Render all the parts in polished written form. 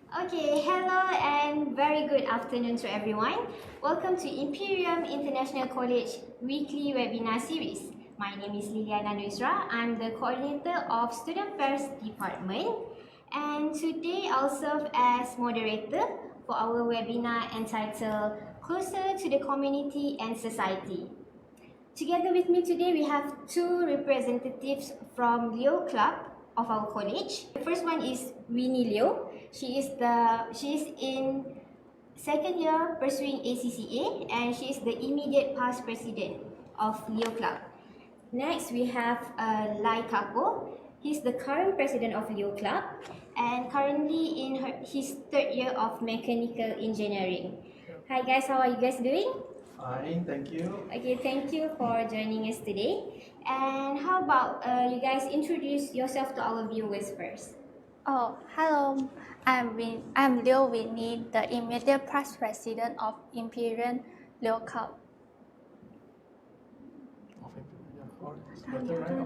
Okay, hello and very good afternoon to everyone. Welcome to Imperium International College weekly webinar series. My name is Liliana Nusra. I'm the coordinator of Student Affairs Department, and today I'll serve as moderator for our webinar entitled Closer to the Community and Society. Together with me today, we have two representatives from Leo Club of our college. The first one is Winnie Leo. She is in second year pursuing ACCA, and she is the immediate past president of Leo Club. Next, we have Lai Kapo. He's the current president of Leo Club and currently in his third year of mechanical engineering. Hi guys, how are you guys doing? Fine, thank you. Okay, thank you for joining us today. And how about you guys introduce yourself to our viewers first? Oh, hello. I'm Leo Winnie, the immediate past president of Imperium Leo Club.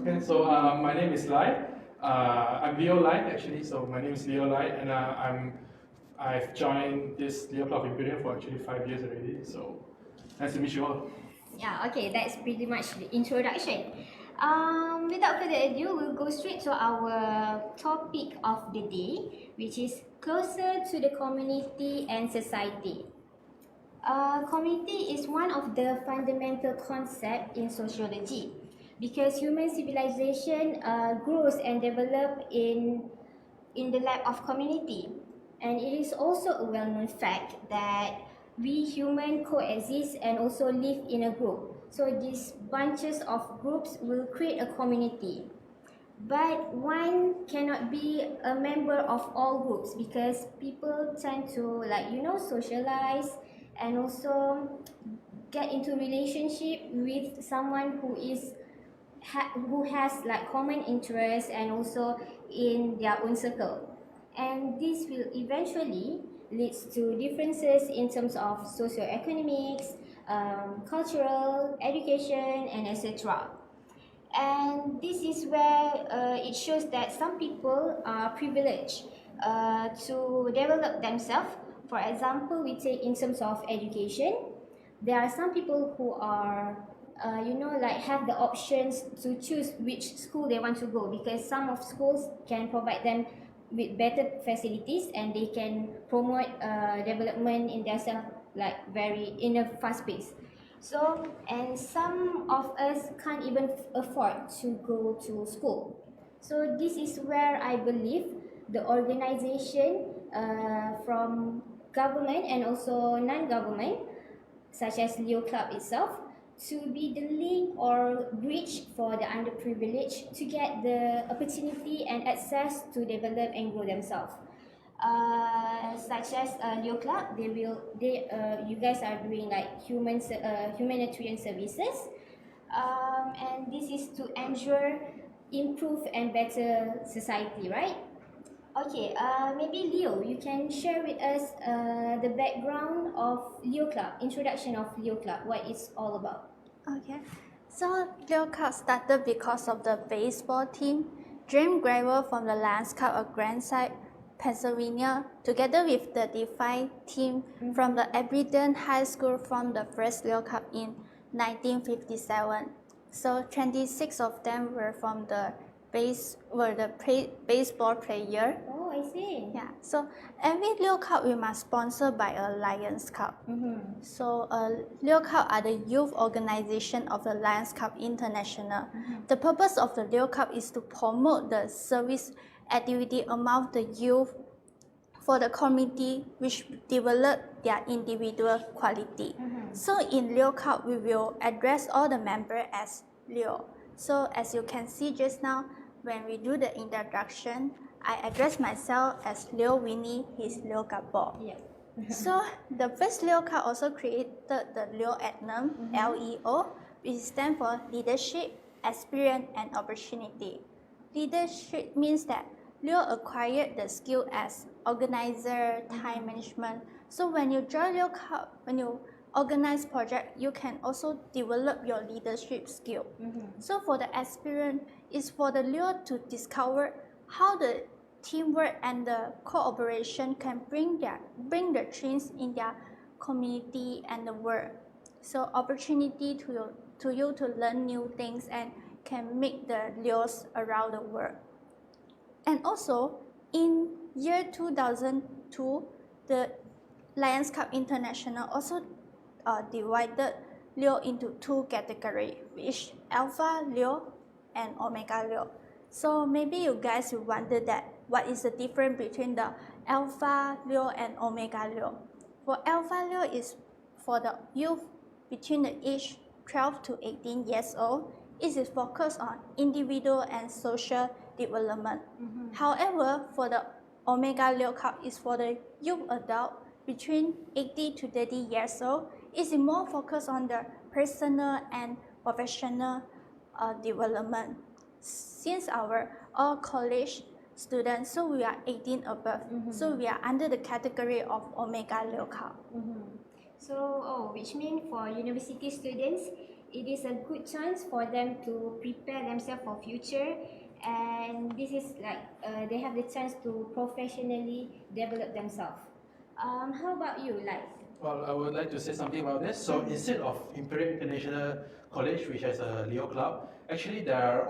Okay, so my name is Lai. I'm Leo Lai actually. So my name is Leo Lai, and I've joined this Leo Club Imperium for actually 5 years already. So nice to meet you all. Yeah, okay, that's pretty much the introduction. Without further ado, we'll go straight to our topic of the day, which is closer to the community and society. Community is one of the fundamental concepts in sociology because human civilization grows and develops in the lab of community. And it is also a well-known fact that we humans coexist and also live in a group. So these bunches of groups will create a community. But one cannot be a member of all groups because people tend to socialize and also get into relationship with someone who has like common interests and also in their own circle, and this will eventually leads to differences in terms of socioeconomics, cultural, education, and etc. And this is where it shows that some people are privileged to develop themselves. For example, we take in terms of education, there are some people who are have the options to choose which school they want to go because some of schools can provide them with better facilities and they can promote development in their self like very in a fast pace. So, and some of us can't even afford to go to school. So this is where I believe the organization from government and also non-government, such as Leo Club itself, to be the link or bridge for the underprivileged to get the opportunity and access to develop and grow themselves. Such as Leo Club, you guys are doing like humanitarian services, and this is to ensure improve and better society, right? Okay, maybe Leo, you can share with us the background of Leo Club, introduction of Leo Club, what it's all about. Okay, so Leo Club started because of the baseball team, Dream Gravel from the Lions Club of Grandside, Pennsylvania, together with the Defy team from the Aberdeen High School from the first Leo Club in 1957. So 26 of them were from the baseball player. Oh, I see. Yeah, so every Leo Club we must sponsor by a Lions Club. So Leo Club are the youth organization of the Lions Club International. The purpose of the Leo Club is to promote the service activity among the youth for the community which develop their individual quality. So in Leo Club we will address all the members as Leo. So as you can see just now, when we do the introduction, I address myself as Leo Winnie, he's Leo Kapo. Yeah. So the first Leo Club also created the Leo acronym, LEO, which stands for Leadership, Experience, and Opportunity. Leadership means that Leo acquired the skill as organizer, time management. So when you join Leo Club, when you organize project, you can also develop your leadership skill. So for the experience, is for the Leo to discover how the teamwork and the cooperation can bring the change in their community and the world. So opportunity to you to learn new things and can make the Leos around the world. And also in year 2002, the Lions Cup International also divided Leo into two categories, which Alpha Leo and Omega Leo. So maybe you guys will wonder that what is the difference between the Alpha Leo and Omega Leo. For Alpha Leo is for the youth between the age 12 to 18 years old. It is focused on individual and social development. However, for the Omega Leo Cup is for the youth adult between 80 to 30 years old. It is more focused on the personal and professional development. Since our all college students, so we are 18 above, so we are under the category of Omega Leo Cup. So, which means for university students, it is a good chance for them to prepare themselves for future, and this is like they have the chance to professionally develop themselves. How about you, like? Well, I would like to say something about this. So instead of Imperium International College, which has a Leo Club, actually there are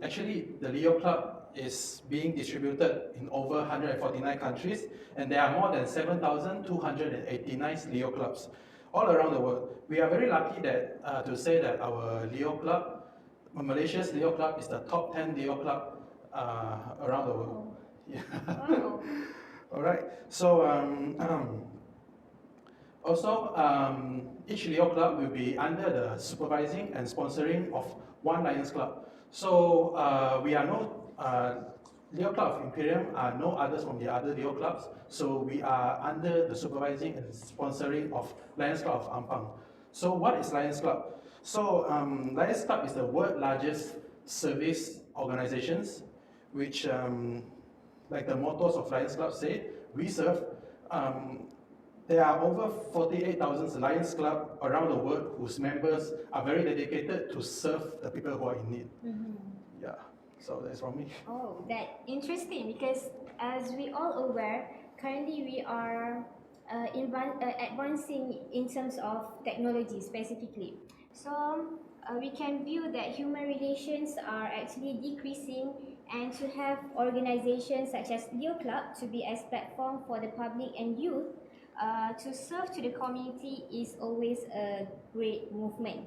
actually the Leo Club is being distributed in over 149 countries, and there are more than 7,289 Leo Clubs all around the world. We are very lucky that to say that our Leo Club, Malaysia's Leo Club, is the top 10 Leo Club around the world. Yeah. Wow. All right. So also, each Leo Club will be under the supervising and sponsoring of one Lions Club. So we are no Leo Club of Imperium are no others from the other Leo Clubs. So we are under the supervising and sponsoring of Lions Club of Ampang. So what is Lions Club? So Lions Club is the world's largest service organizations, which like the mottos of Lions Club say, we serve. There are over 48,000 Lions Club around the world whose members are very dedicated to serve the people who are in need. Yeah, so that's from me. Oh, that interesting, because as we all aware, currently we are advancing in terms of technology specifically. So we can view that human relations are actually decreasing, and to have organizations such as Leo Club to be as platform for the public and youth to serve to the community is always a great movement.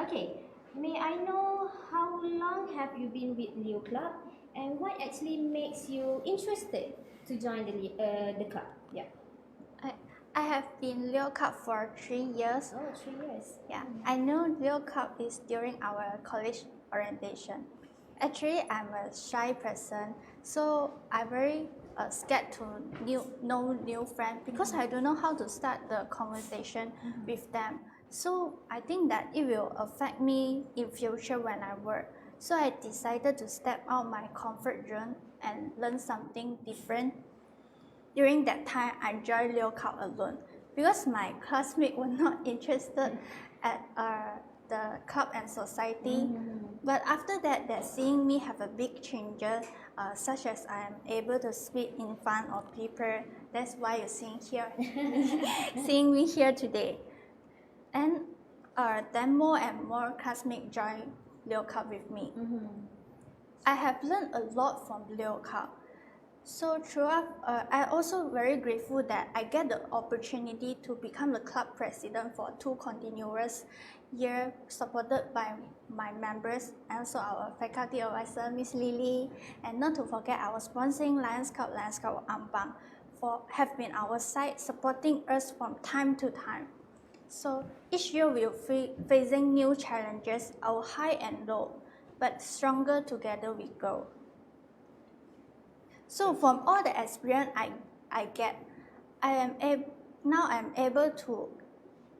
Okay, may I know how long have you been with Leo Club, and what actually makes you interested to join the club? Yeah. I have been Leo Cup for 3 years. Oh, 3 years. Yeah, I know Leo Cup is during our college orientation. Actually, I'm a shy person, so I'm very scared to know new friends because I don't know how to start the conversation with them. So I think that it will affect me in future when I work. So I decided to step out my comfort zone and learn something different. During that time, I joined Leo Cup alone because my classmates were not interested at the club and society. But after that, they're seeing me have a big changes, such as I am able to speak in front of people. That's why you're seeing me here today. And then more and more classmates join Leo Cup with me. I have learned a lot from Leo Cup. So throughout, I also very grateful that I get the opportunity to become the club president for 2 continuous years, supported by my members and also our faculty advisor, Miss Lily, and not to forget our sponsoring Lions Club Ampang, have been our side, supporting us from time to time. So each year we'll facing new challenges, our high and low, but stronger together we grow. So from all the experience I get, now I'm able to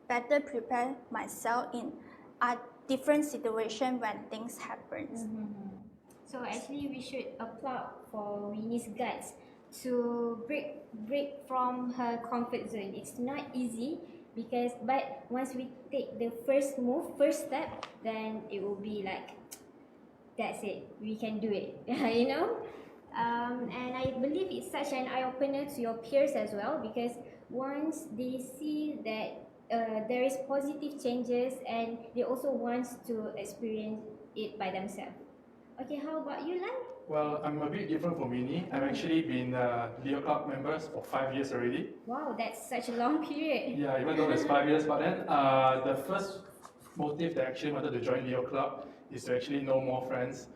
better prepare myself in a different situation when things happen. So actually, we should applaud for Winnie's guts to break from her comfort zone. It's not easy but once we take the first step, then it will be like that's it, we can do it. You know. And I believe it's such an eye-opener to your peers as well, because once they see that there is positive changes, and they also want to experience it by themselves. Okay, how about you, Lan? Well, I'm a bit different from Winnie. I've actually been Leo Club members for 5 years already. Wow, that's such a long period. Yeah, even though it's 5 years, but then the first motive that I actually wanted to join Leo Club is to actually know more friends.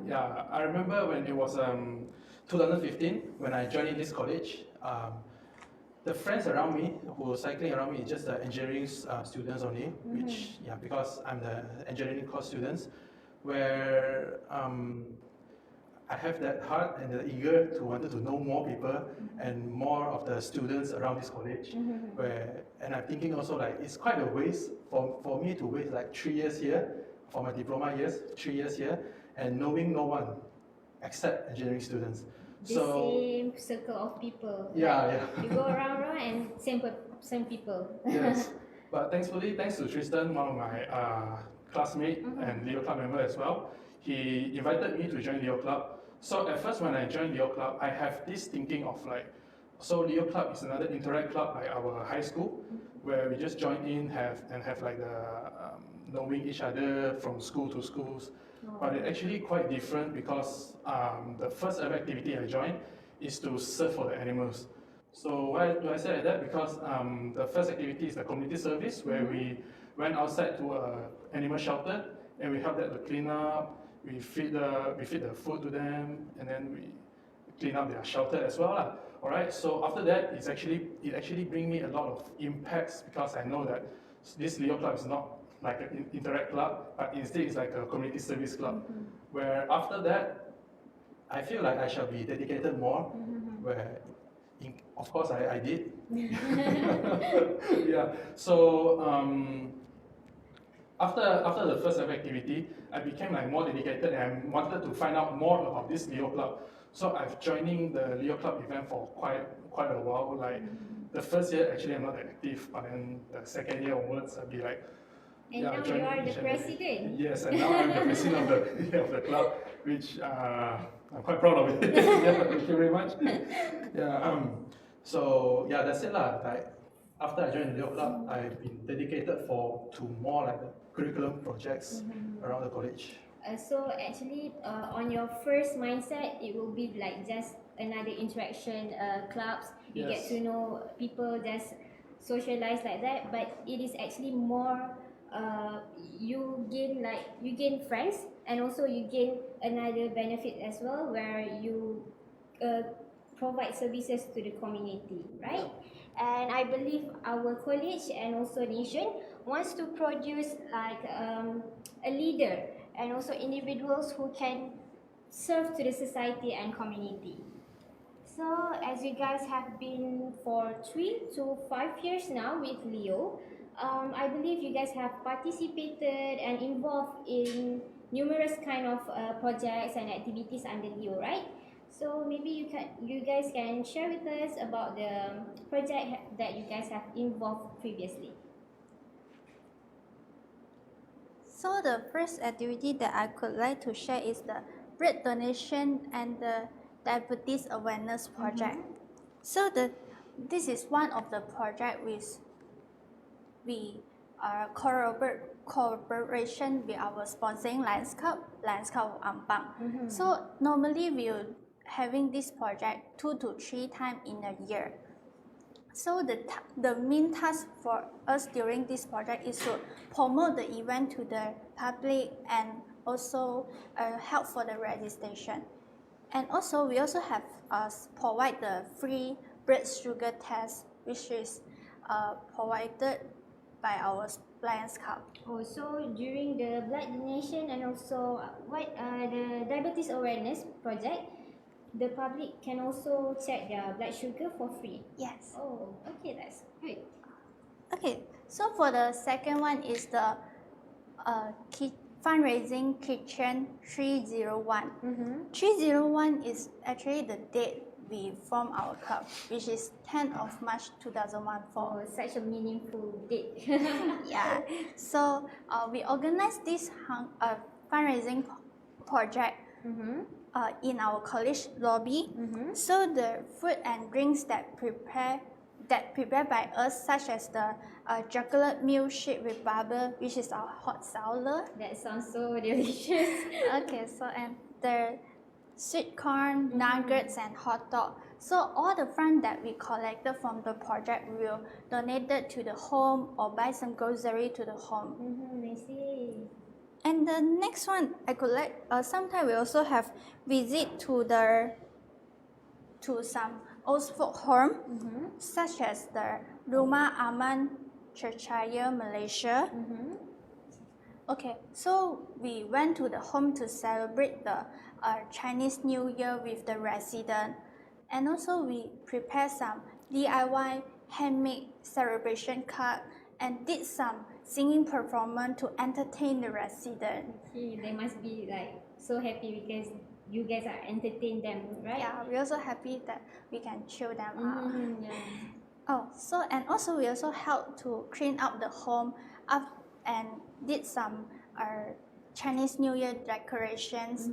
Yeah, I remember when it was 2015 when I joined in this college. The friends around me who were cycling around me is just the engineering students only, which yeah, because I'm the engineering course students, where I have that heart and the eager to wanted to know more people and more of the students around this college. And I'm thinking also like it's quite a waste for me to waste like 3 years here for my diploma years, 3 years here, and knowing no one except engineering students. The same circle of people. Yeah, like, yeah. You go around and same people. Yes, but thankfully, thanks to Tristan, one of my classmate and Leo Club member as well, he invited me to join Leo Club. So at first when I joined Leo Club, I have this thinking of like, so Leo Club is another interact club like our high school, where we just join in have like the knowing each other from school to schools. But it's actually quite different because the first ever activity I joined is to serve for the animals. So why do I say like that? Because the first activity is the community service, where we went outside to an animal shelter and we help them to clean up. We feed the food to them, and then we clean up their shelter as well, lah. All right. So after that, it actually bring me a lot of impacts, because I know that this Leo Club is not like an interact club, but instead it's like a community service club, where after that, I feel like I shall be dedicated more, where of course I did. Yeah. So after the first ever activity, I became like more dedicated and I wanted to find out more about this Leo Club. So I've joining the Leo Club event for quite a while. Like the first year, actually I'm not that active, but then the second year onwards, I'll be like. And now you are the president. Yes, and now I'm the president of the club, which I'm quite proud of it. Yeah, thank you very much. Yeah. So yeah, that's it lah. Like after I joined the Leo Club, I've been dedicated to more like the curriculum projects around the college. So actually, on your first mindset, it will be like just another interaction clubs. You Yes. get to know people, just socialize like that. But it is actually more. You gain friends, and also you gain another benefit as well, where you provide services to the community, right? And I believe our college and also nation wants to produce like a leader, and also individuals who can serve to the society and community. So as you guys have been for 3 to 5 years now with Leo, I believe you guys have participated and involved in numerous kind of projects and activities under Leo, right? So maybe you guys can share with us about the project that you guys have involved previously. So the first activity that I could like to share is the blood donation and the diabetes awareness project. So this is one of the project we are cooperation with our sponsoring Lions Club of Ampang. So normally we are having this project 2 to 3 times in a year. So the main task for us during this project is to promote the event to the public and also help for the registration. And also we also have provide the free blood sugar test, which is provided by our Lions Club. Also during the blood donation and also the diabetes awareness project, the public can also check their blood sugar for free. Yes. Oh, okay, that's good. Okay, so for the second one is the fundraising kitchen 301. 301 is actually the date we formed our club, which is 10th of March 2014. Oh, such a meaningful date. Yeah, so we organized this fundraising project in our college lobby. So the food and drinks that prepared by us, such as the chocolate milkshake with bubble, which is our hot salad. That sounds so delicious. Okay, so and the sweet corn, nuggets, and hot dog. So all the funds that we collected from the project we will donate it to the home or buy some grocery to the home. I see. And the next one I could like sometimes we also have visit to some old folk home, such as the Rumah Aman Cheshire, Malaysia. Okay, so we went to the home to celebrate the Chinese New Year with the resident, and also we prepared some DIY handmade celebration card and did some singing performance to entertain the resident. They must be like so happy because you guys are entertain them, right? Yeah, we're also happy that we can chill them out. Yeah. Oh, so and also we also helped to clean up the home up and did some Chinese New Year decorations.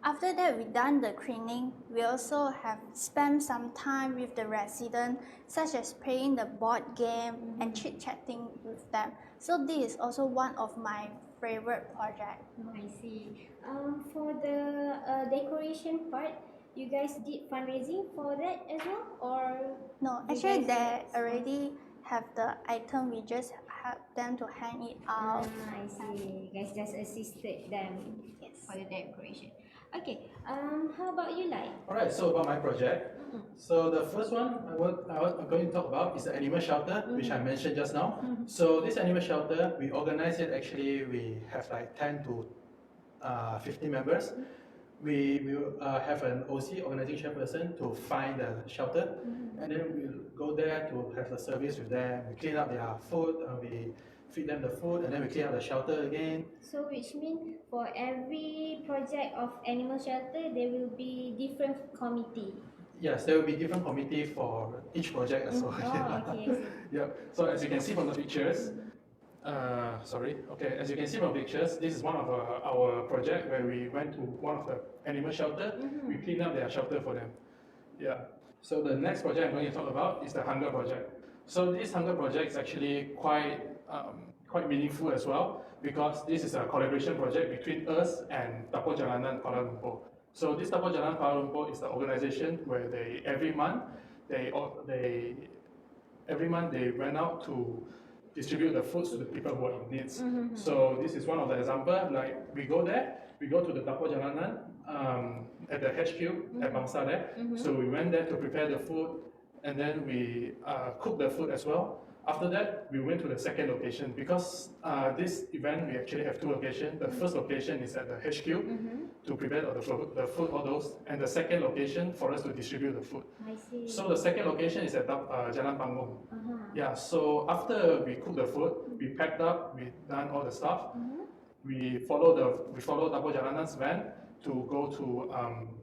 After that, we done the cleaning. We also have spent some time with the resident, such as playing the board game and chit-chatting with them. So this is also one of my favorite projects. Oh, I see. For the decoration part, you guys did fundraising for that as well, or No, you actually guys they already have the item. We just help them to hang it out. I see. You guys just assisted them for the decoration. Okay. How about you, Lai? Alright, so about my project. So the first one I'm going to talk about is the animal shelter, which I mentioned just now. So this animal shelter, we organize it actually, we have like 10 to 15 members. We will have an OC, organizing chairperson, to find the shelter, and then we'll go there to have the service with them. We clean up their food, we feed them the food, and then we clean up the shelter again. So which means for every project of animal shelter, there will be different committee. Yes, there will be different committee for each project as well. Oh, okay. I see. Yep. So as you can see from the pictures, as you can see from pictures, this is one of our project where we went to one of the animal shelter. We cleaned up their shelter for them. Yeah. So the next project I'm going to talk about is the hunger project. So this hunger project is actually quite meaningful as well, because this is a collaboration project between us and Dapur Jalanan Kuala Lumpur. So this Dapur Jalanan Kuala Lumpur is the organization where every month they went out to distribute the foods to the people who are in needs. So this is one of the examples. Like we go there, we go to the Dapur Jalanan at the HQ at Bangsa there. So we went there to prepare the food, and then we cook the food as well. After that, we went to the second location, because this event we actually have two locations. The first location is at the HQ to prepare the food, all those, and the second location for us to distribute the food. I see. So the second location is at Jalan Panggung. Yeah. So after we cook the food, we packed up, we done all the stuff. We follow Dapur Jalanan's van to go to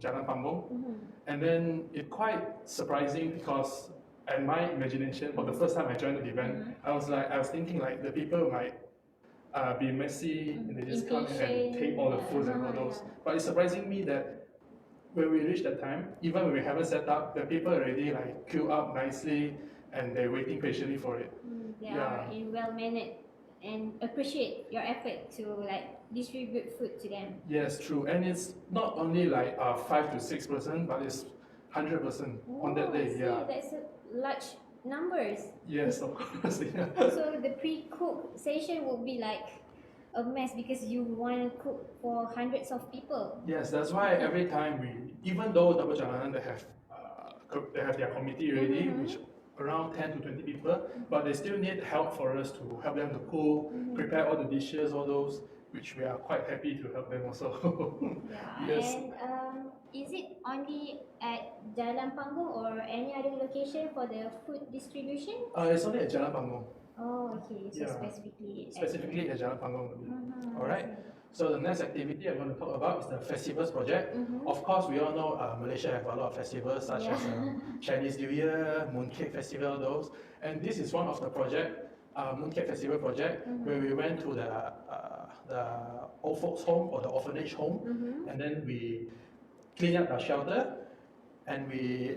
Jalan Panggung, and then it's quite surprising because, in my imagination, for the first time I joined the event, I was thinking like the people might be messy and they just come and take all the food and all those. But it's surprising me that when we reach that time, even when we haven't set up, the people already like queue up nicely and they're waiting patiently for it. They are well mannered and appreciate your effort to like distribute food to them. Yes, true. And it's not only like 5 to 6 person, but it's 100% on that day. Yeah. That's a large numbers. Yes, of course. Yeah. So the pre-cook session will be like a mess because you want to cook for hundreds of people. Yes, that's why every time even though Dapur Jalanan they have their committee already, which around 10 to 20 people, but they still need help for us to help them to cook, prepare all the dishes, all those, which we are quite happy to help them also. Yes. And is it only at Jalan Panggung or any other location for the food distribution? It's only at Jalan Panggung. Oh, okay. So Yeah. specifically At Jalan Panggung. Alright. So the next activity I'm going to talk about is the festivals project. Of course, we all know Malaysia have a lot of festivals such as Chinese New Year, Mooncake Festival, those. And this is one of the project, Mooncake Festival project, where we went to the the old folks home or the orphanage home, and then we clean up the shelter and we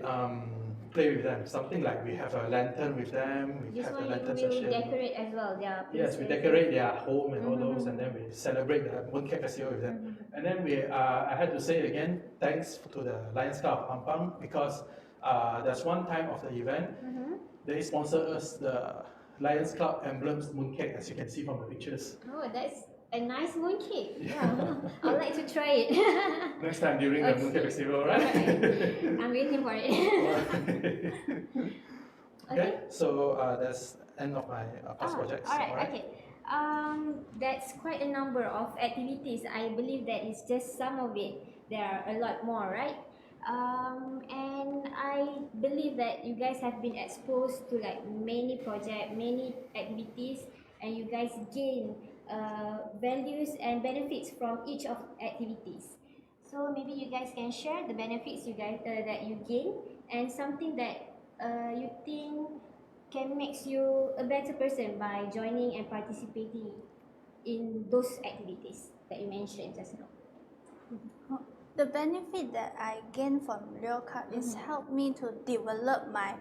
play with them. Something like we have a lantern with them, we This have a one lantern you will session. decorate as well, their Yes, we places. decorate their home and all those, and then we celebrate the Mooncake Festival with them. And then I had to say again, thanks to the Lions Club of Ampang, because there's one time of the event, they sponsor us the Lions Club emblems mooncake, as you can see from the pictures. Oh, that's a nice mooncake. Yeah, I'd like to try it. Next time during the Okay. Mooncake Festival, right? I'm waiting for it. Okay, so that's end of my past projects. Alright, okay. That's quite a number of activities. I believe that is just some of it. There are a lot more, right? And I believe that you guys have been exposed to like many projects, many activities, and you guys gain values and benefits from each of activities. So maybe you guys can share the benefits you guys that you gain and something that you think can make you a better person by joining and participating in those activities that you mentioned just now. The benefit that I gain from Leo Club is help me to develop my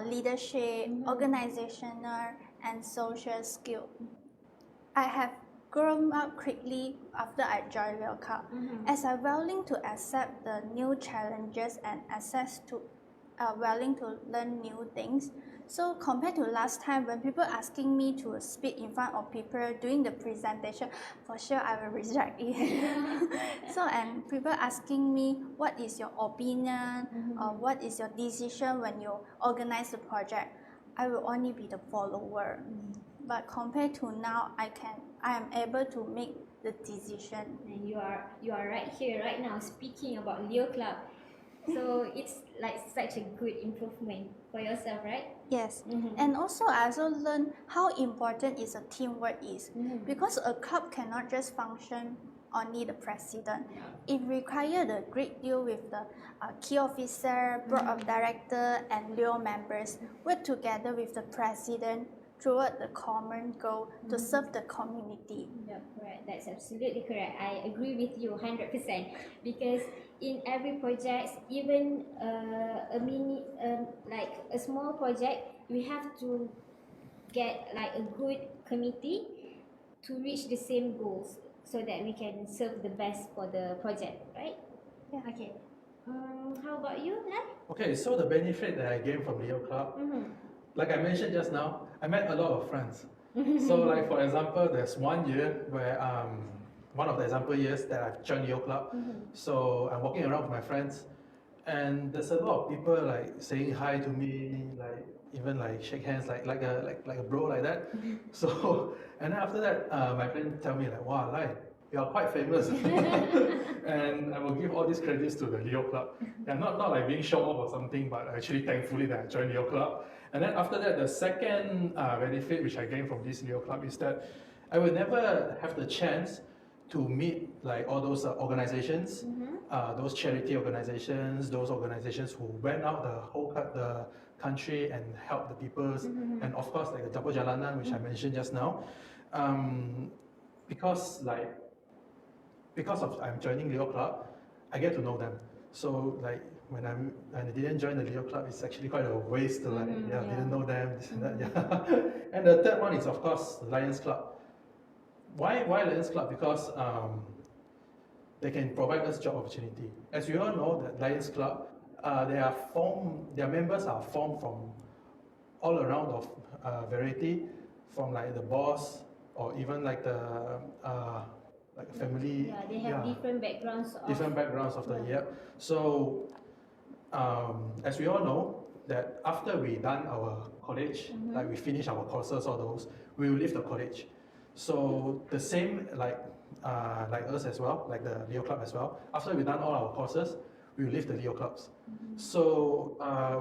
leadership, organizational, and social skill. I have grown up quickly after I joined Leo Club, as I'm willing to accept the new challenges and access to willing to learn new things. So compared to last time when people asking me to speak in front of people doing the presentation, for sure I will reject it. So and people asking me what is your opinion or what is your decision when you organize the project, I will only be the follower. But compared to now, I am able to make the decision. And you are right here right now speaking about Leo Club. So it's like such a good improvement for yourself, right? Yes, and also I also learned how important is a teamwork is, because a club cannot just function only the president. It requires a great deal with the key officer, board of director, and Leo members work together with the president toward the common goal to serve the community. Yep, correct. That's absolutely correct. I agree with you 100% because in every project, even a mini, like a small project, we have to get like a good committee to reach the same goals so that we can serve the best for the project, right? Yeah. Okay. How about you, Lai? Okay, so the benefit that I gained from Leo Club, like I mentioned just now, I met a lot of friends. So like for example, there's one year where one of the example years that I've joined Leo Club. So I'm walking around with my friends, and there's a lot of people like saying hi to me, like even like shake hands, like a bro like that. So and then after that, my friend tell me like, wow, like you are quite famous, and I will give all these credits to the Leo Club. Yeah, not like being shown off or something, but actually thankfully that I joined Leo Club. And then after that, the second benefit which I gained from this Leo Club is that I will never have the chance to meet like all those organizations, those charity organizations, those organizations who went out the country and helped the peoples, and of course like the Dapur Jalanan, which I mentioned just now, because of I'm joining Leo Club, I get to know them. So like when I didn't join the Leo Club, it's actually quite a waste to like didn't know them, this and that, yeah. And the third one is of course the Lions Club. Why Lions Club? Because they can provide us job opportunity. As you all know, that Lions Club, their members are formed from all around of variety, from like the boss or even like the like family. Yeah, they have different backgrounds. Different backgrounds of the So as we all know, that after we done our college, like we finish our courses, all those, we will leave the college. So the same like us as well, like the Leo Club as well. After we done all our courses, we will leave the Leo Clubs. So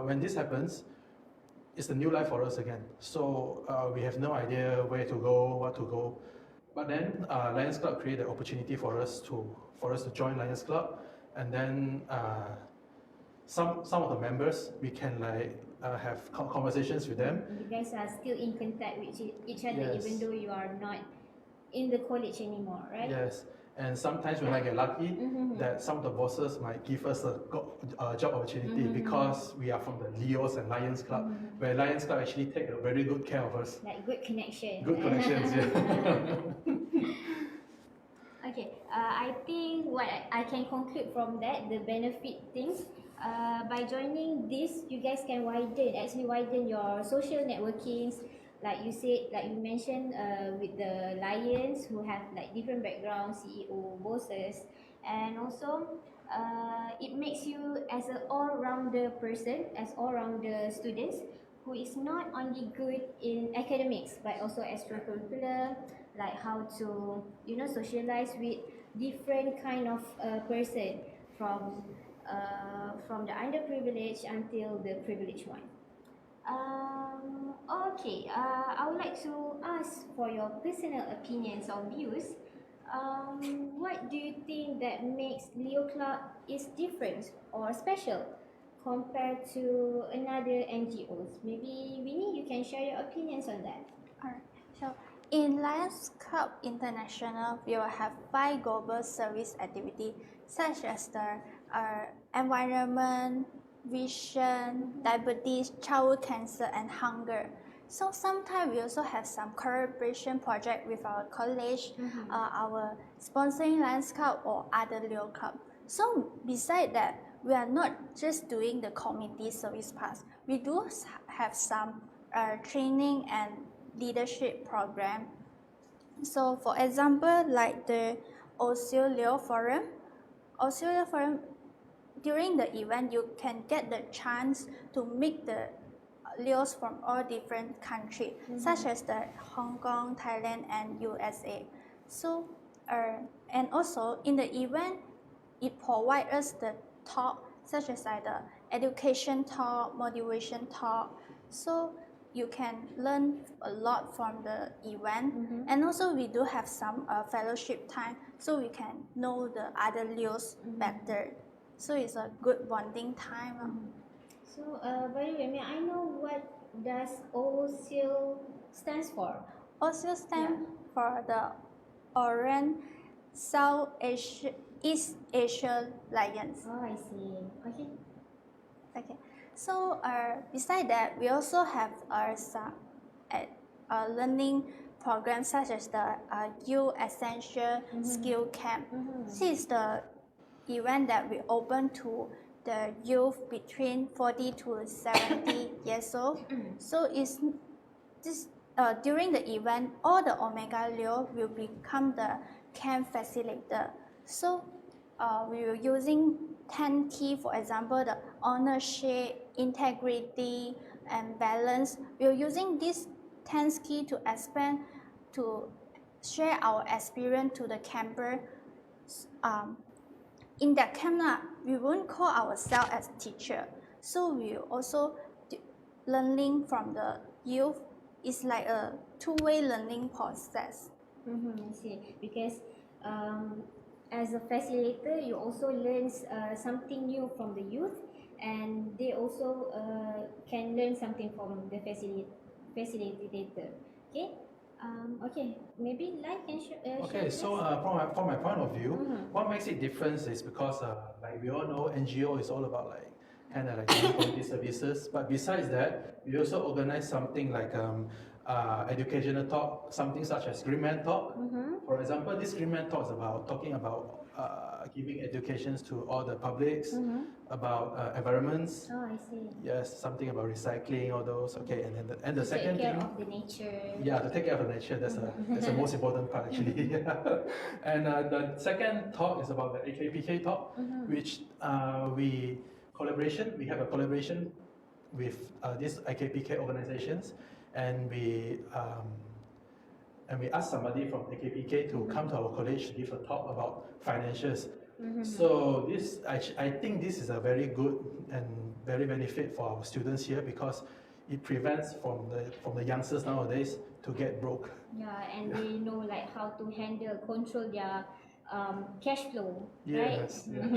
when this happens, it's a new life for us again. So we have no idea where to go, what to go. But then Lions Club created the opportunity for us to join Lions Club, and then some of the members we can like have conversations with them. You guys are still in contact with each other, Yes. even though you are not in the college anymore, right? Yes, and sometimes when I get lucky, that some of the bosses might give us a job opportunity because we are from the Leos and Lions Club, where Lions Club actually take a very good care of us. Like good connection. Good connections, yeah. Okay, I think what I can conclude from that, the benefit things, by joining this, you guys can actually widen your social networkings. Like you said, like you mentioned, with the Lions who have like different backgrounds, CEO, bosses, and also it makes you as an all-rounder person, as all-rounder students, who is not only good in academics but also extracurricular, like how to socialize with different kind of person from the underprivileged until the privileged one. Okay, I would like to ask for your personal opinions or views. What do you think that makes Leo Club is different or special compared to another NGOs? Maybe Winnie, you can share your opinions on that. Alright, so in Lions Club International, we will have 5 global service activities such as the environment, vision, diabetes, childhood cancer, and hunger. So sometimes we also have some collaboration project with our college, our sponsoring Lions Club or other Leo Club. So beside that, we are not just doing the community service parts. We do have some training and leadership program. So for example, like the Osio Leo Forum, during the event, you can get the chance to meet the Leos from all different countries, such as the Hong Kong, Thailand, and USA. So, and also in the event, it provides us the talk, such as like the education talk, motivation talk. So you can learn a lot from the event, and also we do have some fellowship time, so we can know the other Leos better. So it's a good bonding time. So, by the way, may I know what does OSIL stands for? Also stand for the Orange South Asia East Asia Lions. Oh, I see. Okay. Okay. So beside that, we also have some learning programs such as the Youth Essential Skill Camp. This is the event that we open to the youth between 40 to 70 years old. So it's this during the event, all the Omega Leo will become the camp facilitator. So we were using 10 key, for example, the ownership, integrity, and balance. We are using these 10 key to expand, to share our experience to the camper. In that camp, we won't call ourselves as teacher. So we also learning from the youth. It's like a two-way learning process. I see. Because as a facilitator, you also learn something new from the youth, and they also can learn something from the facilitator. Okay. Okay. Maybe like and Okay, so from my point of view, what makes it different is because like we all know, NGO is all about like kind of like community services. But besides that, we also organize something like educational talk, something such as Green Man Talk. For example, this Green Man Talk is about talking about giving educations to all the publics about environments. Oh, I see. Yes, something about recycling, all those. Okay, and then the second Take care thing. of the nature. Yeah, to take care of the nature, that's the most important part actually. And the second talk is about the AKPK talk, which we have a collaboration with these AKPK organizations, and we ask somebody from AKPK to come to our college to give a talk about financials. So this, I think this is a very good and very benefit for our students here, because it prevents from the youngsters nowadays to get broke. Yeah, and they know like how to control their cash flow, Yes. right?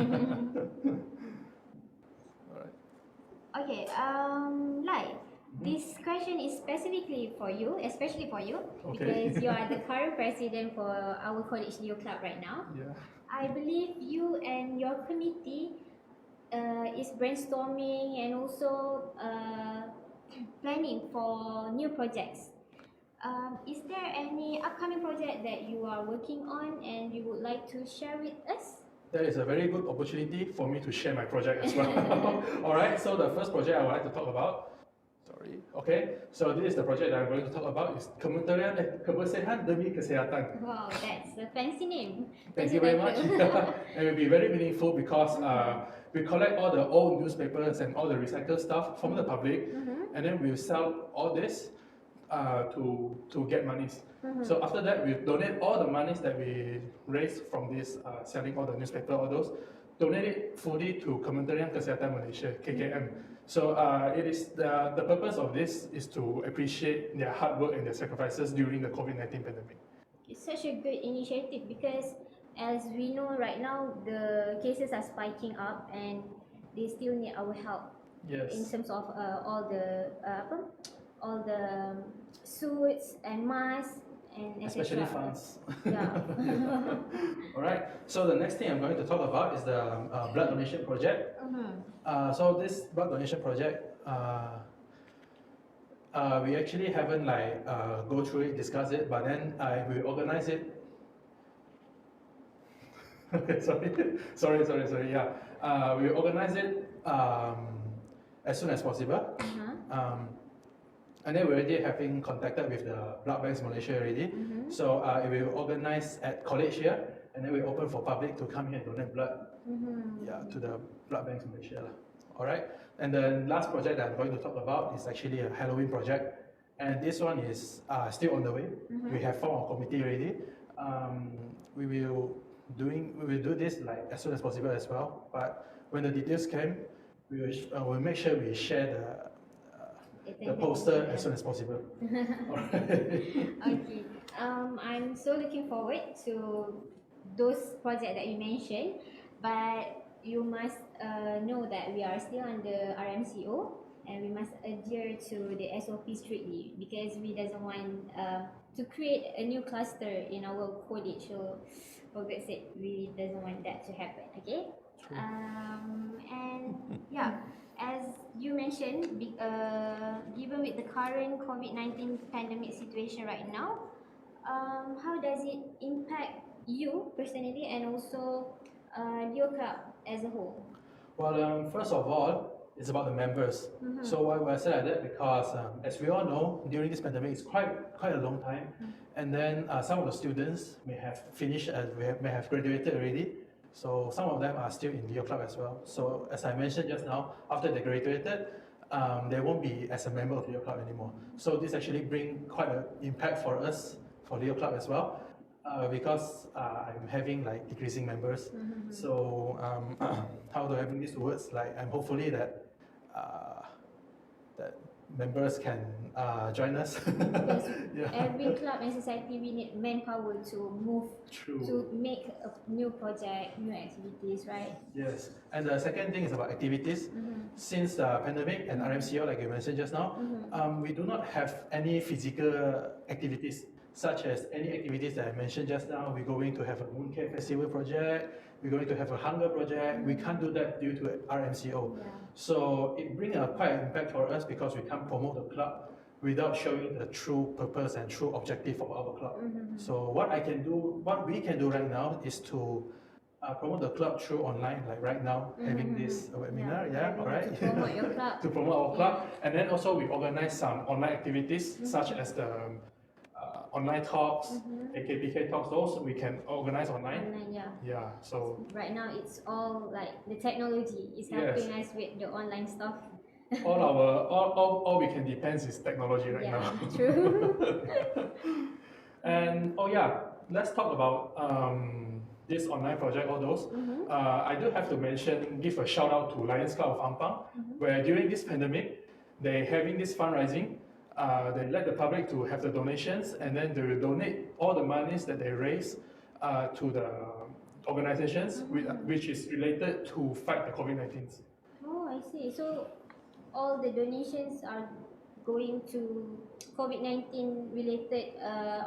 Alright. Okay. Like This question is specifically for you, especially for you, Okay. because you are the current president for our college Leo Club right now. Yeah. I believe you and your committee is brainstorming and also planning for new projects. Is there any upcoming project that you are working on and you would like to share with us? That is a very good opportunity for me to share my project as well. All right, so the first project I would like to talk about, sorry, okay, so this is the project that I'm going to talk about, is Kebersihan Demi Kesehatan. Wow, that's a fancy name. Thank you very much. title. It will be very meaningful because we collect all the old newspapers and all the recycled stuff from the public, and then we'll sell all this to get monies. So after that, we donate all the monies that we raise from this selling all the newspaper, all those, donate it fully to Kementerian Kesehatan Malaysia, KKM. So it is the purpose of this is to appreciate their hard work and their sacrifices during the COVID-19 pandemic. It's such a good initiative because as we know right now, the cases are spiking up and they still need our help in Yes. terms of all the suits and masks and Especially etc. funds. Yeah. All right. So the next thing I'm going to talk about is the blood donation project. So this blood donation project, we actually haven't go through it, discuss it, but then we organize it. Okay, sorry. Yeah, we organize it as soon as possible. And then we're already having contacted with the blood banks Malaysia already. So it will organize at college here, and then we open for public to come here and donate blood. Yeah, to the blood banks Malaysia. All right. And the last project that I'm going to talk about is actually a Halloween project, and this one is still on the way. We have formed our committee already. We will do this like as soon as possible as well. But when the details came, we'll make sure we share the poster as soon as possible. Okay. I'm so looking forward to those projects that you mentioned, but you must know that we are still under RMCO and we must adhere to the SOP strictly because we doesn't want to create a new cluster in our college. So, for God's sake, we doesn't want that to happen. Okay. And yeah, as you mentioned, given with the current COVID-19 pandemic situation right now, how does it impact you personally and also Leo Club as a whole? Well, first of all, it's about the members. So why I say like that because as we all know, during this pandemic, it's quite a long time, and then some of the students may have finished, may have graduated already. So some of them are still in Leo Club as well. So as I mentioned just now, after they graduated, they won't be as a member of Leo Club anymore. So this actually bring quite an impact for us, for Leo Club as well, because I'm having like decreasing members. So how do I bring this to words? Like I'm hopefully that that members can join us. Because Yeah. every club and society we need manpower to move True. to make a new project, new activities, right? Yes, and the second thing is about activities. Since the pandemic and RMCO, like you mentioned just now, we do not have any physical activities, such as any activities that I mentioned just now. We're going to have a Mooncake Festival project, we're going to have a hunger project. We can't do that due to RMCO. Yeah. So it brings a quite an impact for us because we can't promote the club without showing the true purpose and true objective of our club. So what we can do right now is to promote the club through online, like right now, having this webinar, Yeah, all right? to promote your club. To promote our club. And then also we organize some online activities, such as the online talks, AKPK talks, those we can organize online. Online, yeah. Yeah, so Right now it's all like the technology is helping us with the online stuff. all we can depend is technology right Yeah, now. true. And oh yeah, let's talk about this online project, all those. I do have to give a shout out to Lions Club of Ampang, where during this pandemic, they're having this fundraising. They let the public to have the donations, and then they will donate all the monies that they raise to the organizations which is related to fight the COVID-19. Oh, I see. So all the donations are going to COVID-19 related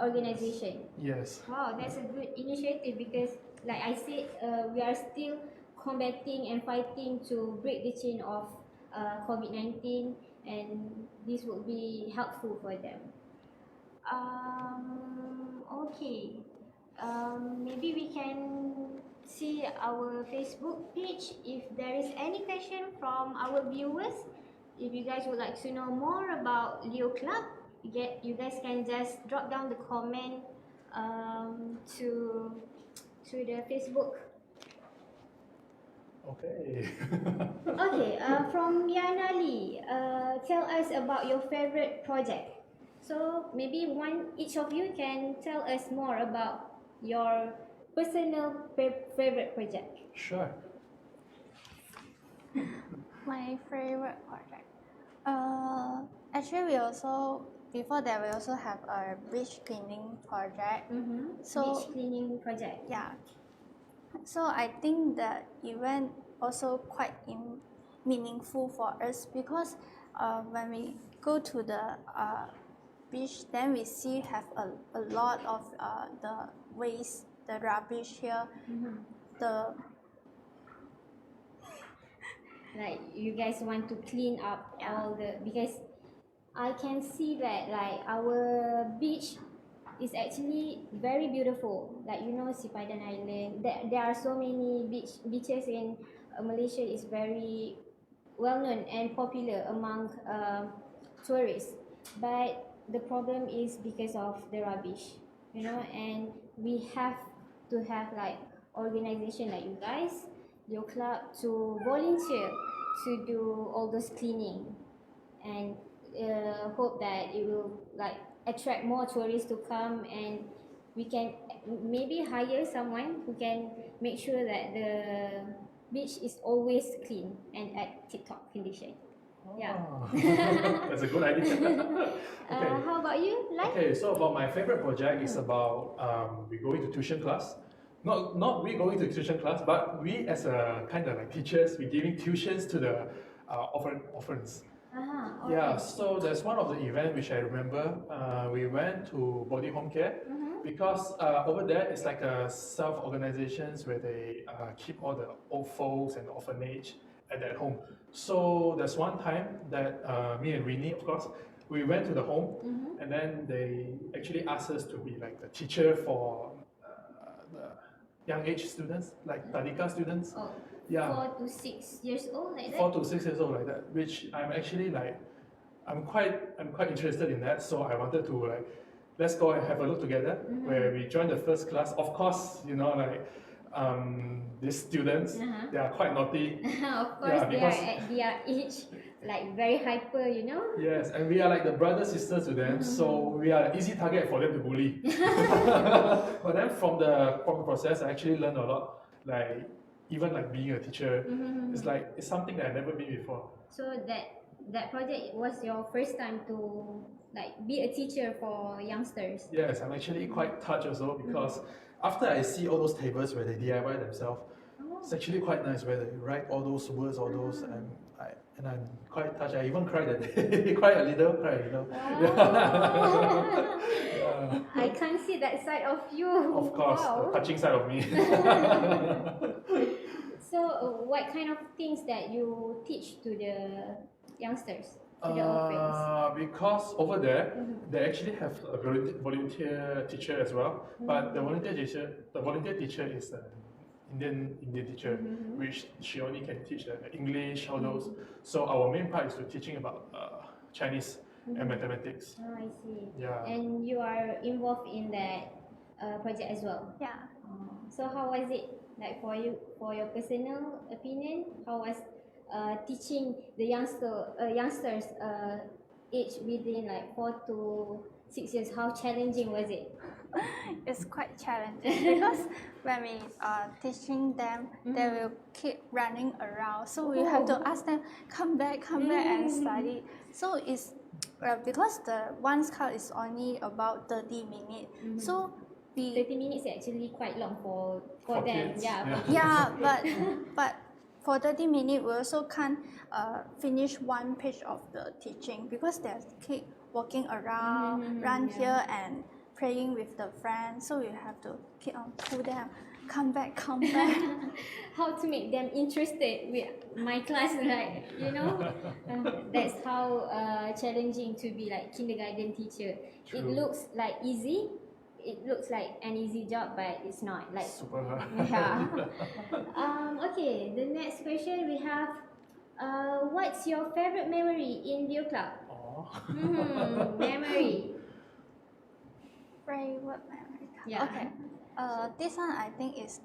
organization. Yes. Wow, that's a good initiative because, like I said, we are still combating and fighting to break the chain of COVID-19, and this would be helpful for them. Okay. Maybe we can see our Facebook page if there is any question from our viewers. If you guys would like to know more about Leo Club, you guys can just drop down the comment to the Facebook. Okay. Okay, from Yana Lee, tell us about your favorite project. So maybe each of you can tell us more about your personal favorite project. Sure. My favorite project. Actually, before that we also have a beach cleaning project. So Beach cleaning project. yeah, so I think the event also quite meaningful for us because when we go to the beach, then we have a lot of the waste, the rubbish here, the Like you guys want to clean up all the, because I can see that like our beach is actually very beautiful. Like Sipadan Island. There are so many beaches in Malaysia is very well known and popular among tourists. But the problem is because of the rubbish, and we have to have like organization like you guys, your club, to volunteer to do all this cleaning, and hope that it will like attract more tourists to come, and we can maybe hire someone who can make sure that the beach is always clean and at tip-top condition. Yeah. That's a good idea. Okay. How about you, Lai? Okay, so about my favorite project is about we going to tuition class. Not we going to tuition class, but we as a kind of like teachers, we giving tuitions to the orphans. Okay. Yeah, so there's one of the event which I remember. We went to body home care because over there it's like a self-organizations where they keep all the old folks and orphanage at that home. So there's one time that me and Rini, of course, we went to the home and then they actually asked us to be like the teacher for the young age students, like Tadika students. Oh, Yeah. 4 to 6 years old, like that? 4 to 6 years old, like that, which I'm actually like, I'm quite interested in that. So I wanted to like, let's go and have a look together. Where we joined the first class. Of course, like these students, they are quite naughty. Of course, they are at their age, like very hyper, Yes, and we are like the brother sisters to them, so we are an easy target for them to bully. But then from the process, I actually learned a lot. Like even like being a teacher, it's something that I've never been before. So that project was your first time to like be a teacher for youngsters. Yes, I'm actually quite touched also because after I see all those tables where they DIY themselves, it's actually quite nice where they write all those words, all those, and I'm quite touched. I even cried that day, cried a little. Wow. I can't see that side of you. Of course, Wow. the touching side of me. So, what kind of things that you teach to the youngsters, to the orphans? Because over there, they actually have a volunteer teacher as well. But the volunteer teacher is an Indian teacher, which she only can teach English, all those. So our main part is to teaching about Chinese and mathematics. Oh, I see. Yeah. And you are involved in that project as well. yeah. So how was it like for you, for your personal opinion? How was teaching the youngsters age within like 4 to 6 years? How challenging was it? It's quite challenging because when we are teaching them, they will keep running around. So we have to ask them, come back and study. So it's because the one scout is only about 30 minutes. So 30 minutes is actually quite long for them. kids, Yeah. yeah. For yeah, but for 30 minutes, we also can't finish one page of the teaching because there's keep walking around, run here and playing with the friends. So you have to keep on pull them, come back, come back. How to make them interested with my class, right? You know, that's how challenging to be like kindergarten teacher. It True. looks like easy. It looks like an easy job, but it's not. Like, Super hard. yeah. Okay, the next question we have. What's your favorite memory in Leo Club? Memory. Favorite memory. Yeah. Okay. This one I think is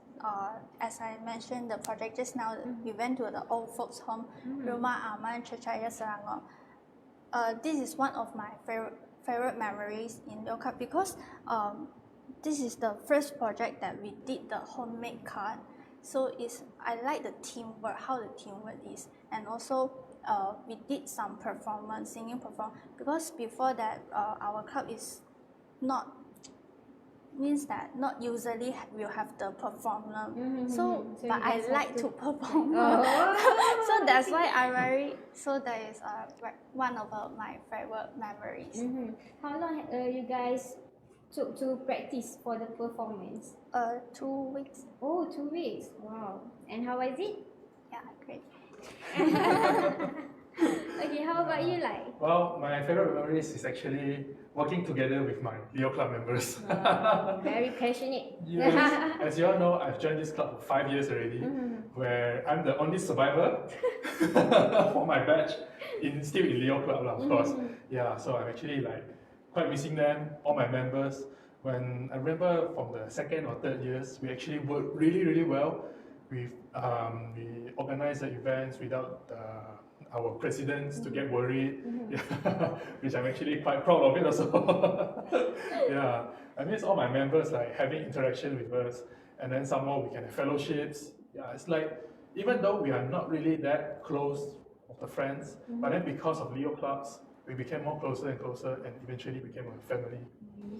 as I mentioned the project just now. We went to the old folks home, Rumah Aman Cecaya Selangor. This is one of my favorite memories in Leo Club because this is the first project that we did the homemade card. So I like the teamwork, how the teamwork is, and also we did some performance, singing performance, because before that our club is not means that not usually will have the performer. So So but you I guys like have to to- perform. Oh. So that's why I very so that is one of my favorite memories. How long you guys took to practice for the performance? 2 weeks. Oh, 2 weeks. Wow. And how was it? Yeah, great. Okay, how about you, Lai? Well, my favorite memories is actually working together with my Leo Club members. Very passionate. Yes. As you all know, I've joined this club for 5 years already, where I'm the only survivor for my batch, still in Leo Club, of course. Yeah, so I'm actually like quite missing them, all my members. When I remember from the second or third years, we actually worked really, really well. We organized the events without our presidents to get worried, which I'm actually quite proud of it also. Yeah, I miss all my members like having interaction with us, and then some more we can have fellowships. Yeah, it's like even though we are not really that close of the friends, but then because of Leo clubs, we became more closer and closer, and eventually became a family.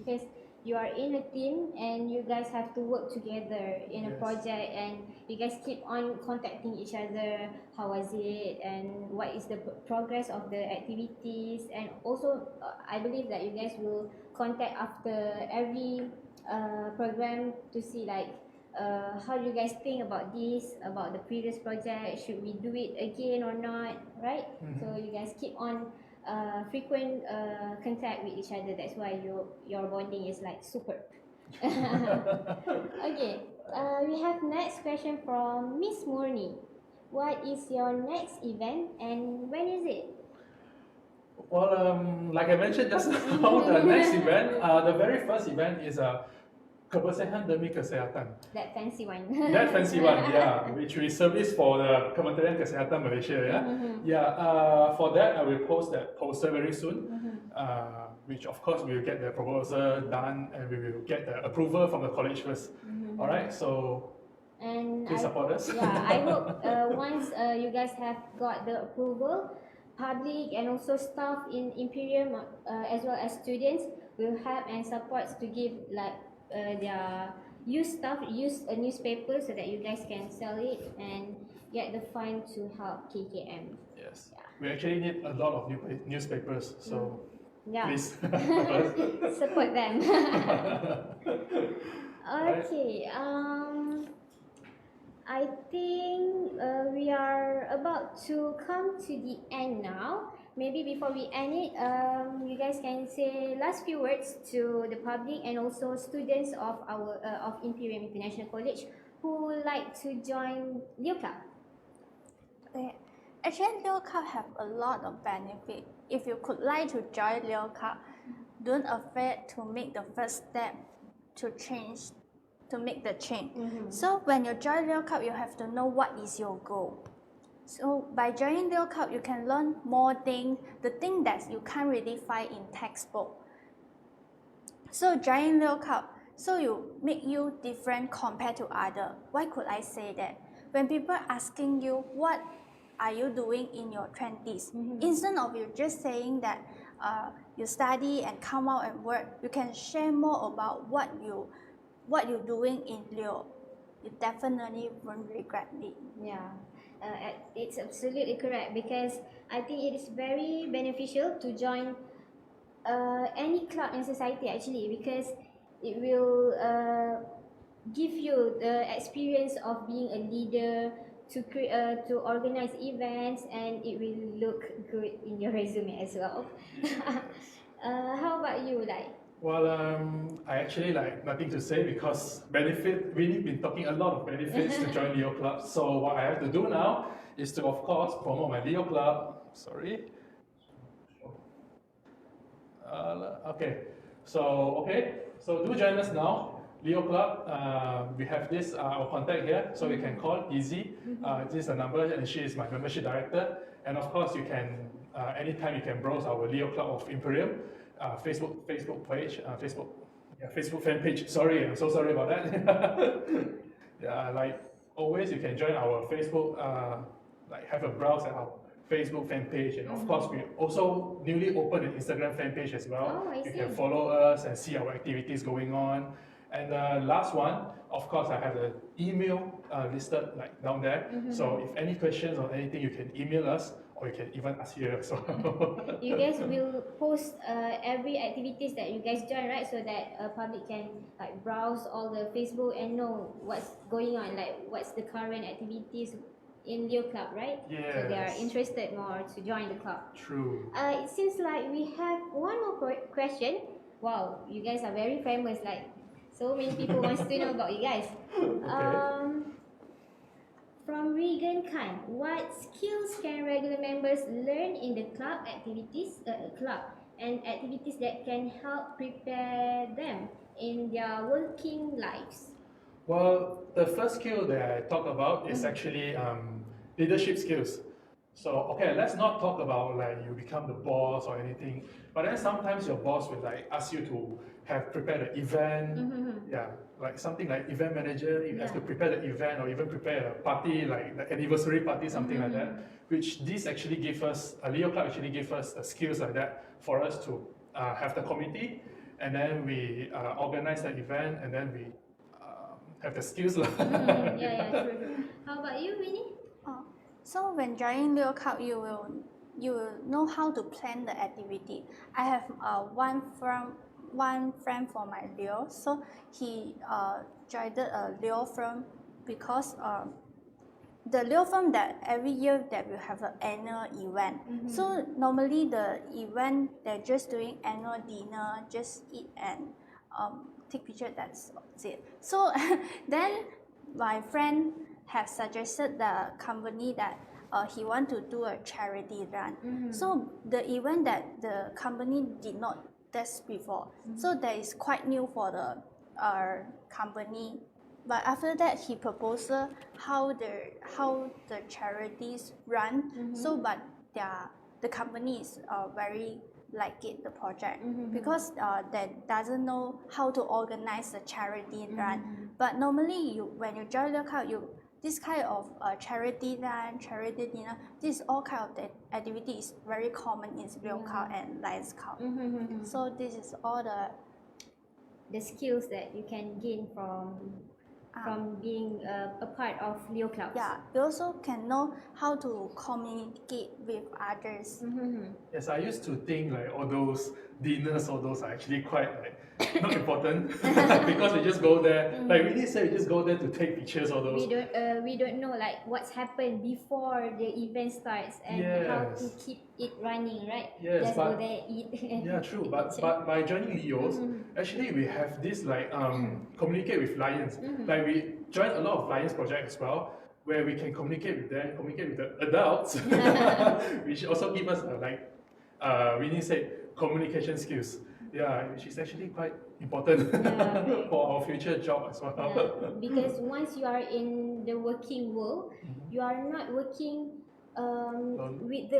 Because you are in a team and you guys have to work together in a Yes. project, and you guys keep on contacting each other. How was it, and what is the progress of the activities? And also I believe that you guys will contact after every program to see like how do you guys think about this, about the previous project, should we do it again or not, right? So you guys keep on frequent contact with each other. That's why your bonding is like super. Okay, we have next question from Miss Murni. What is your next event and when is it? Well, like I mentioned just now, the next event, the very first event is Kebersihan Demi Kesehatan. That fancy one. That fancy one, yeah, which we service for the Kementerian Kesehatan Malaysia, yeah. Yeah, for that I will post that poster very soon, which of course we will get the proposal done and we will get the approval from the college first. All right, so And please support us. Yeah, I hope once you guys have got the approval, public and also staff in Imperium as well as students will help and support to give like their used stuff, use a newspaper so that you guys can sell it and get the fund to help KKM. Yes, we actually need a lot of newspapers, so Yeah. please Support them. Right. Okay. I think we are about to come to the end now. Maybe before we end it, you guys can say last few words to the public and also students of our of Imperium International College who would like to join Leo Club. Okay. Actually, Leo Club have a lot of benefit. If you could like to join Leo Club, don't afraid to make the first step to change, to make the change. So when you join Leo Club, you have to know what is your goal. So by joining Leo Club, you can learn more things, the thing that you can't really find in textbook. So joining Leo Club, so you make you different compared to other. Why could I say that? When people asking you what are you doing in your 20s, instead of you just saying that you study and come out and work, you can share more about what you're doing in Leo. You definitely won't regret it. Yeah. It's absolutely correct because I think it is very beneficial to join any club in society actually, because it will give you the experience of being a leader, to organize events, and it will look good in your resume as well. How about you, like? Well, I actually like nothing to say because we've been talking a lot of benefits to join Leo Club. So what I have to do now is to, of course, promote my Leo Club. Sorry. So do join us now. Leo Club, we have this our contact here, so you can call easy. This is the number, and she is my membership director. And of course, you can anytime you can browse our Leo Club of Imperium Facebook page, Facebook fan page. Sorry, I'm so sorry about that. Yeah, like always, you can join our Facebook, like have a browse at our Facebook fan page, and of course, we also newly opened an Instagram fan page as well. Oh, I You see. can follow us and see our activities going on. And last one, of course, I have the email listed like down there. So if any questions or anything, you can email us, or you can even ask here as well. You guys will post every activities that you guys join, right? So that public can like browse all the Facebook and know what's going on, like what's the current activities in Leo Club, right? So they are Yes. interested more to join the club. True. It seems like we have one more question. Wow, you guys are very famous. Like so many people wants to know about you guys. From Regan Khan, what skills can regular members learn in the club activities, and activities that can help prepare them in their working lives? Well, the first skill that I talk about is actually leadership skills. So, okay, let's not talk about like you become the boss or anything, but then sometimes your boss will like ask you to have prepared an event, yeah, like something like event manager, you have to prepare the event or even prepare a party, like the anniversary party, something like that, which this actually give us, a Leo Club actually give us skills like that for us to have the committee, and then we organize the event, and then we have the skills. True. How about you, Winnie? So when joining Leo Club, you will know how to plan the activity. I have one friend for my Leo, so he joined a Leo firm because the Leo firm that every year that will have an annual event. So normally the event they're just doing annual dinner, just eat and take picture. That's it. So then my friend have suggested the company that he want to do a charity run. So the event that the company did not test before, so that is quite new for the company. But after that, he proposed how the charities run. So, but the company is very like it the project because they doesn't know how to organize a charity run. But normally, when you join the club, this kind of charity run, charity dinner, this all kind of the activity is very common in Leo Club and Lions Club. So this is all The skills that you can gain from being a part of Leo Clubs. Yeah, you also can know how to communicate with others. Yes, I used to think like all those dinners, all those are actually quite like not important because we just go there. Like we did say, we just go there to take pictures. All those. We don't know like what's happened before the event starts and how to keep it running, right? Yes, just but go there, eat. yeah, true. But by joining Leos, actually we have this like communicate with Lions. Like we join a lot of Lions projects as well, where we can communicate with them, communicate with the adults, which also give us like Winnie said, communication skills. Yeah, which is actually quite important for our future job as well. Yeah, because once you are in the working world, you are not working with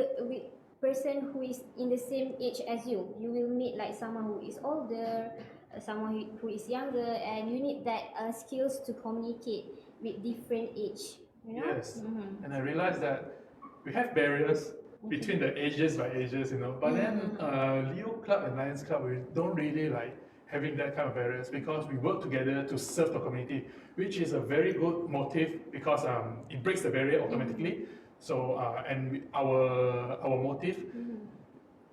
person who is in the same age as you. You will meet like someone who is older, someone who is younger, and you need that skills to communicate with different age. You know? Yes, and I realized that we have barriers between the ages by ages, you know. But then Leo Club and Lions Club, we don't really like having that kind of barriers because we work together to serve the community, which is a very good motive because it breaks the barrier automatically. So our motive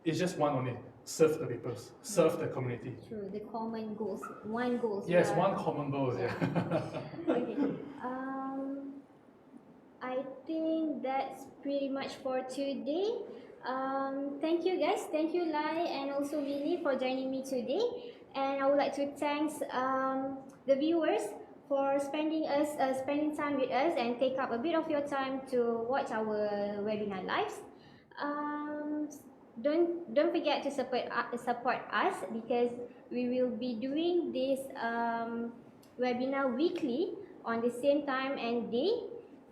is just one only: serve the people, serve the community. True, the common goals, one goals. Yes, one common goal. Yeah. Okay. I think that's pretty much for today. Thank you guys, thank you Lai and also Lily for joining me today. And I would like to thank the viewers for spending time with us and take up a bit of your time to watch our webinar lives. Um, don't forget to support us because we will be doing this webinar weekly on the same time and day.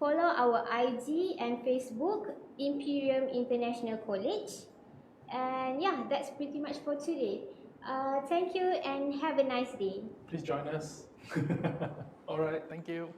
Follow our IG and Facebook, Imperium International College. And yeah, that's pretty much for today. Thank you and have a nice day. Please join us. All right, thank you.